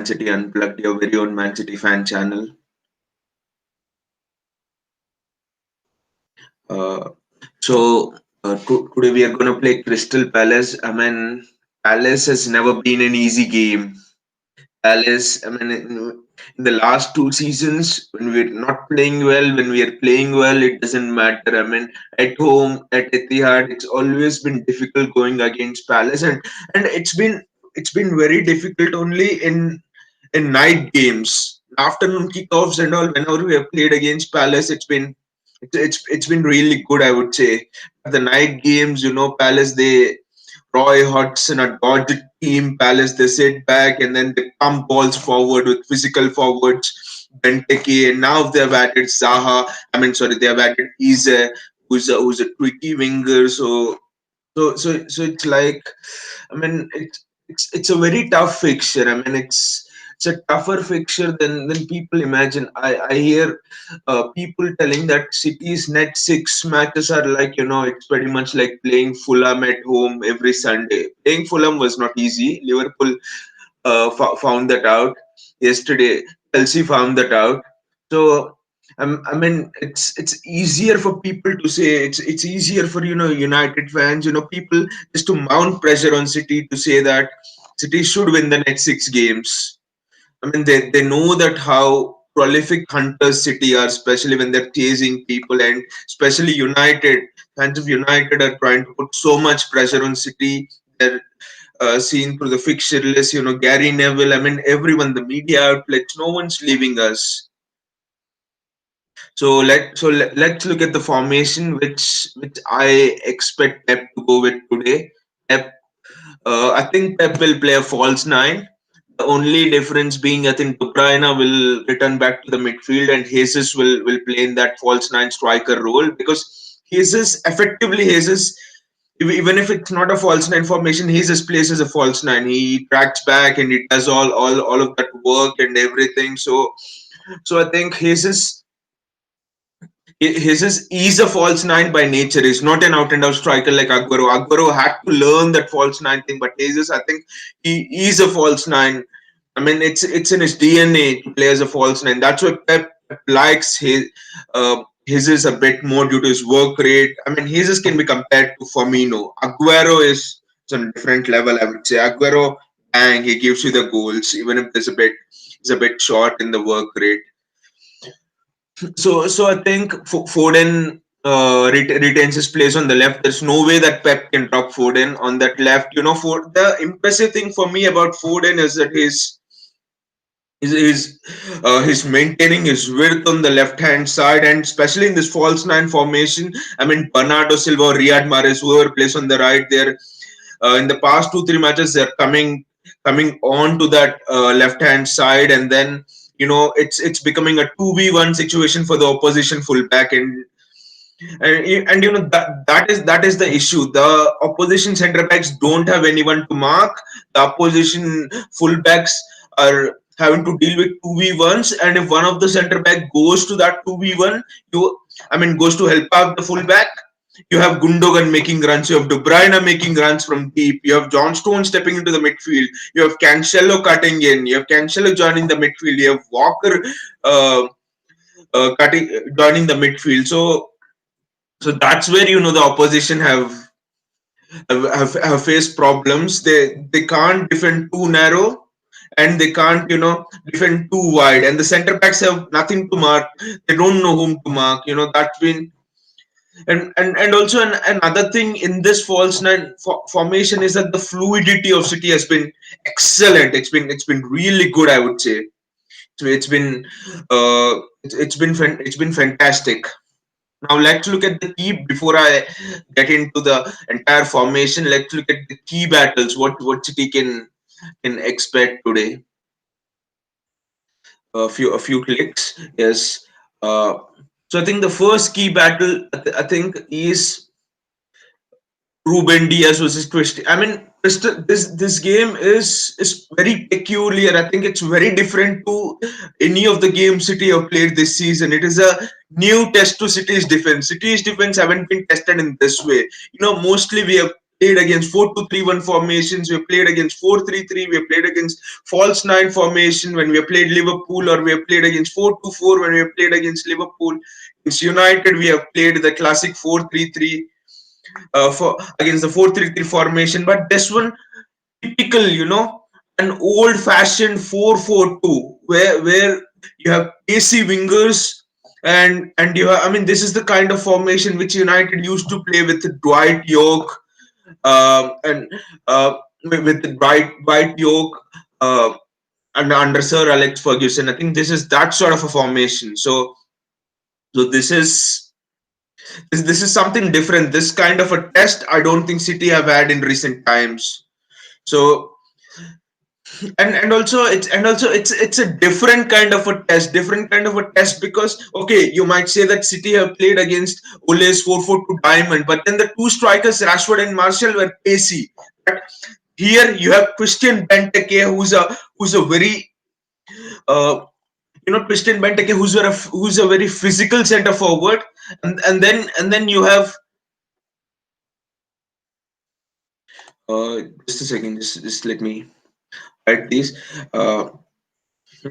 Mancity Unplugged, your very own Mancity fan channel. Uh, Today we are going to play Crystal Palace. I mean, Palace has never been an easy game. Palace, I mean, in the last two seasons, when we're not playing well, when we are playing well, it doesn't matter. I mean, at home, at Etihad, it's always been difficult going against Palace, and it's been very difficult only in night games, afternoon kickoffs and all. Whenever we have played against Palace, it's been really good, I would say. The night games, Palace, they Roy Hodgson, a dodged team. Palace, they sit back and then they pump balls forward with physical forwards, Benteke, and now they've added Zaha. I mean, sorry, they have added Eze, who's a tricky winger. So it's like, I mean, it's a very tough fixture. I mean, it's a tougher fixture than people imagine. I hear people telling that City's next six matches are like, it's pretty much like playing Fulham at home every Sunday. Playing Fulham was not easy. Liverpool found that out yesterday. Chelsea found that out. So I mean, it's easier for people to say, it's easier for United fans, people just to mount pressure on City to say that City should win the next six games. I mean, they know that how prolific hunters City are, especially when they're chasing people, and especially United fans of United are trying to put so much pressure on City. They're seen through the fixture list, Gary Neville. I mean, everyone, the media outlets, no one's leaving us. Let's look at the formation which I expect Pep to go with today. Pep, I think Pep will play a false nine. The only difference being, I think De Bruyne will return back to the midfield and Jesus will play in that false nine striker role, because Jesus, even if it's not a false nine formation, Jesus plays as a false nine. He tracks back and he does all of that work and everything. So I think he's a false nine by nature. He's not an out and out striker like Aguero. Aguero had to learn that false nine thing, but Jesus, I think he is a false nine. I mean, it's in his DNA to play as a false nine. That's why Pep likes his is a bit more due to his work rate. I mean, his can be compared to Firmino. Aguero is on a different level, I would say. Aguero, bang, he gives you the goals, even if he's a bit short in the work rate. So I think Foden retains his place on the left. There's no way that Pep can drop Foden on that left. For the impressive thing for me about Foden is that he's maintaining his width on the left hand side, and especially in this false nine formation. I mean, Bernardo Silva, Riyad Mahrez, whoever plays on the right there, in the past 2-3 matches, they're coming on to that left hand side, and then it's becoming a 2v1 situation for the opposition fullback, and that is the issue. The opposition center backs don't have anyone to mark. The opposition fullbacks are having to deal with 2v1s, and if one of the center back goes to that 2v1, goes to help out the fullback, you have Gundogan making runs, you have De Bruyne making runs from deep, you have John Stone stepping into the midfield, you have Cancelo cutting in, you have Cancelo joining the midfield, you have Walker joining the midfield. So that's where the opposition have faced problems. They can't defend too narrow, and they can't defend too wide, and the center backs have nothing to mark. They don't know whom to mark. That's been and also another thing in this false nine formation is that the fluidity of City has been excellent. It's been really good, I would say. So it's been fantastic. Now let's look at the key before I get into the entire formation. Let's look at the key battles. What City can expect today. A few clicks. Yes. So I think the first key battle, I think, is Ruben Diaz versus Twist. I mean, this game is very peculiar. I think it's very different to any of the games City have played this season. It is a new test to City's defense. City's defense haven't been tested in this way. Mostly we have played against 4-2-3-1 formations. We have played against 4-3-3. We have played against false nine formation when we have played Liverpool, or we have played against 4-2-4 when we have played against Liverpool. Against United, we have played the classic 4-3-3 for against the 4-3-3 formation. But this one, typical, an old-fashioned 4-4-2, where you have pacey wingers, and you have, I mean, this is the kind of formation which United used to play with Dwight York, and with Dwight York, uh, and under Sir Alex Ferguson. I think this is that sort of a formation. So this is something different. This kind of a test I don't think City have had in recent times. So and also it's a different kind of a test, because okay, you might say that City have played against Ole's 4-4-2 diamond, but then the two strikers Rashford and Martial were pacey. But here you have Christian Benteke, who's a very Christian Benteke, who's a very physical center forward, and then you have just a second, just let me write these. uh,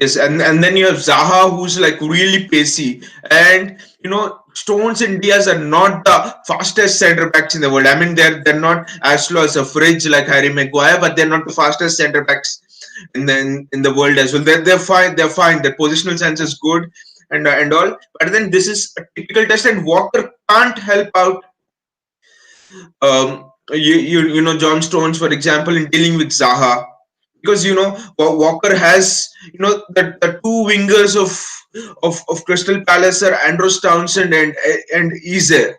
Yes, and then you have Zaha, who's like really pacey, and Stones and Diaz are not the fastest centre backs in the world. I mean, they're not as slow as a fridge like Harry Maguire, but they're not the fastest centre backs in the world as well. They're fine. They're fine. Their positional sense is good, and all. But then this is a typical test, and Walker can't help out. John Stones, for example, in dealing with Zaha, because Walker has the two wingers of Crystal Palace are Andros Townsend and Eze.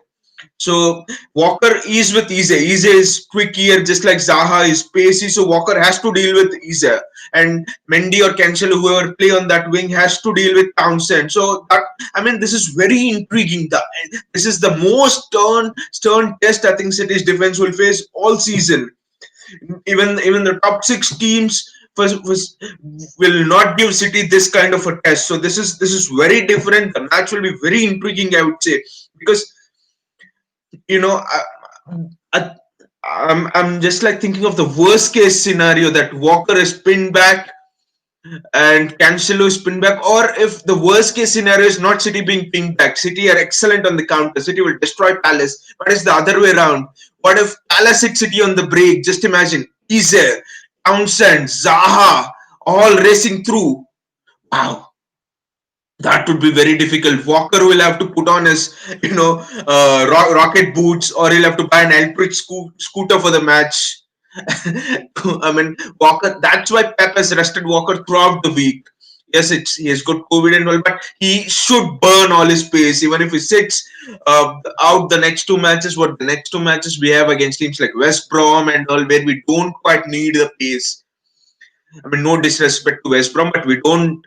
So Walker is with Eze. Eze is quick here, just like Zaha is pacey. So Walker has to deal with Eze, and Mendy or Cancelo, whoever play on that wing, has to deal with Townsend. So that, I mean, this is very intriguing. This is the most stern test I think City's defense will face all season. Even the top six teams will not give City this kind of a test. So this is very different. The match will be very intriguing, I would say, because you know I, I, I'm just like thinking of the worst case scenario, that Walker is pinned back and Cancelo is pinned back, or if the worst case scenario is not City being pinned back, City are excellent on the counter, City will destroy Palace, but it's the other way around. What if Palace hit City on the break? Just imagine Eze, Townsend, Zaha all racing through. Wow, that would be very difficult. Walker will have to put on his, rocket boots, or he'll have to buy an electric scooter for the match. I mean, Walker. That's why Pep has rested Walker throughout the week. Yes, he has got COVID and all, but he should burn all his pace. Even if he sits out the next two matches, what the next two matches we have against teams like West Brom and all, where we don't quite need the pace. I mean, no disrespect to West Brom, but we don't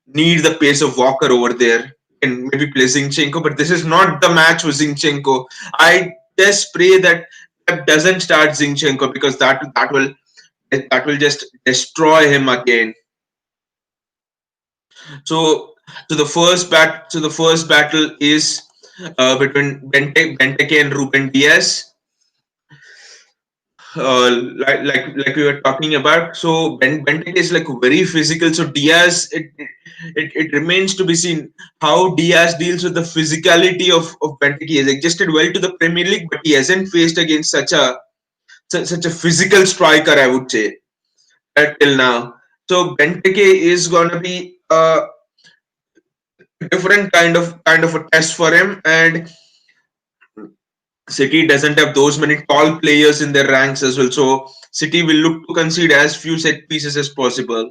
need the pace of Walker over there. And maybe play Zinchenko, but this is not the match for Zinchenko. I just pray that Pep doesn't start Zinchenko, because that will just destroy him again. So the first battle is between Benteke and Ruben Diaz. Like we were talking about. So Benteke is like very physical. So Diaz, it remains to be seen how Diaz deals with the physicality of Benteke. He has adjusted well to the Premier League, but he hasn't faced against such a physical striker, I would say, till now. So Benteke is gonna be a different kind of a test for him, and City doesn't have those many tall players in their ranks as well. So City will look to concede as few set pieces as possible.